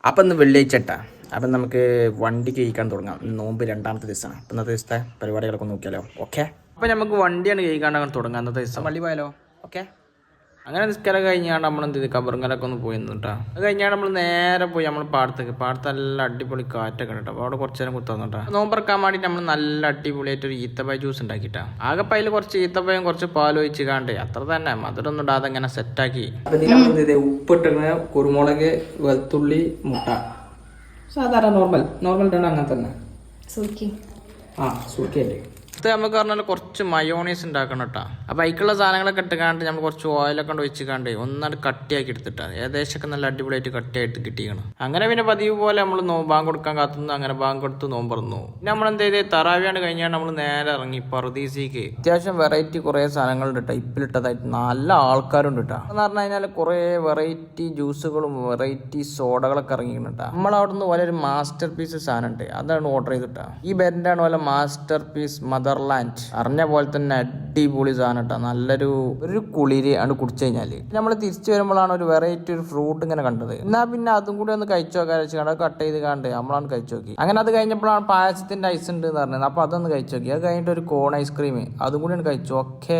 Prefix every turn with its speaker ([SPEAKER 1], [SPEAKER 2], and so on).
[SPEAKER 1] അപ്പം ഇന്ന് വെള്ളിയാഴ്ച അപ്പം നമുക്ക് വണ്ടി കഴിക്കാൻ തുടങ്ങാം. നോമ്പ് രണ്ടാമത്തെ ദിവസമാണ്. അപ്പം ഇന്നത്തെ ദിവസത്തെ പരിപാടികളൊക്കെ നോക്കിയാലോ. ഓക്കെ, അപ്പം നമുക്ക് വണ്ടിയാണ് കഴിക്കാണ്ട് തുടങ്ങാം. അന്നത്തെ ദിവസം വള്ളി പോയാലോ. ഓക്കെ, അങ്ങനെ നിസ്കാരം കഴിഞ്ഞാൽ നമ്മൾ എന്ത് ചെയ്ത് കബറിങ്ങലൊക്കെ ഒന്ന് പോയി നിന്നിട്ടാ. അത് കഴിഞ്ഞാൽ നമ്മൾ നേരെ പോയി നമ്മൾ പാടത്തെല്ലാം അടിപൊളി കാറ്റൊക്കെ ഉണ്ട്. അപ്പോൾ അവിടെ കുറച്ച് നേരം കുത്തന്നിട്ടാ. നോമ്പറക്കാൻ വേണ്ടിയിട്ട് നമ്മൾ നല്ല അടിപൊളിയായിട്ട് ഒരു ഈത്തപ്പായ ജ്യൂസ് ഉണ്ടാക്കിയിട്ടാ. ആകെപ്പയിൽ കുറച്ച് ഈത്തപ്പായും കുറച്ച് പാൽ ഒഴിച്ച് കാണ്ടേ അത്ര തന്നെ മധുരമൊന്നും ഇടാതെ ഇങ്ങനെ സെറ്റാക്കി. ഉപ്പിട്ടിങ്ങനെ കുരുമുളക്, വെളുത്തുള്ളി, മുട്ട, സാധാരണ നോർമൽ ഇടണം അങ്ങനെ തന്നെ. സുർക്കയല്ലേ ഇത് നമുക്ക് പറഞ്ഞാൽ കുറച്ച് മയോണീസ് ഉണ്ടാക്കണം കേട്ടോ. അപ്പോൾ അതിക്കുള്ള സാധനങ്ങളൊക്കെ ഇട്ടുകാണ്ട് നമ്മൾ കുറച്ച് ഓയിലൊക്കെ കൊണ്ട് വെച്ചിക്കാണ്ട് ഒന്നാണ്ട് കട്ടിയാക്കി എടുത്തിട്ടാ. ഏകദേശമൊക്കെ നല്ല അടിപൊളിയായിട്ട് കട്ടിയായിട്ട് കിട്ടിയാണ്. അങ്ങനെ പിന്നെ പതിവ് പോലെ നമ്മൾ ബാങ്ക് കൊടുക്കാൻ കാത്തുനിന്ന് അങ്ങനെ ബാങ്ക് കൊടുത്ത് നോമ്പറന്നു. പിന്നെ നമ്മൾ എന്ത് ചെയ്ത് തറാവിയാണ് കഴിഞ്ഞാൽ നമ്മൾ നേരെ ഇറങ്ങി പറുദീസയ്ക്ക്. അത്യാവശ്യം വെറൈറ്റി കുറേ സാധനങ്ങളുണ്ട് കേട്ടോ. ഇപ്പിലിട്ടതായിട്ട് നല്ല ആൾക്കാരുണ്ട് കേട്ടോ. എന്ന് പറഞ്ഞു കഴിഞ്ഞാൽ കുറേ വെറൈറ്റി ജ്യൂസുകളും വെറൈറ്റി സോഡകളൊക്കെ ഇറങ്ങിയിട്ടുണ്ട്. നമ്മളവിടുന്ന് പോലെ ഒരു മാസ്റ്റർ പീസ് സാധനം ഉണ്ട്, അതാണ് ഓർഡർ ചെയ്തിട്ടാ. ഈ ബെൻഡാണ് പോലെ മാസ്റ്റർ പീസ് നെതർലാൻഡ്. അറിഞ്ഞ പോലെ തന്നെ അടിപൊളി സാധനം കേട്ടോ. നല്ലൊരു കുളിര് ആണ് കുടിച്ചു കഴിഞ്ഞാല്. നമ്മൾ തിരിച്ചു വരുമ്പോഴാണ് ഒരു വെറൈറ്റി ഒരു ഫ്രൂട്ട് ഇങ്ങനെ കണ്ടത്. എന്നാ പിന്നെ അതും കൂടി ഒന്ന് കഴിച്ചു നോക്കാൻ കട്ട് ചെയ്ത് കണ്ട് നമ്മളാണ് കഴിച്ചു നോക്കി. അങ്ങനെ അത് കഴിഞ്ഞപ്പോഴാണ് പായസത്തിന്റെ ഐസ് ഉണ്ട് എന്ന് പറഞ്ഞത്. അപ്പൊ അതൊന്ന് കഴിച്ചു നോക്കി. അത് കഴിഞ്ഞിട്ട് ഒരു കോൺ ഐസ്ക്രീം അതും കൂടിയാണ് കഴിച്ചു. ഓക്കേ.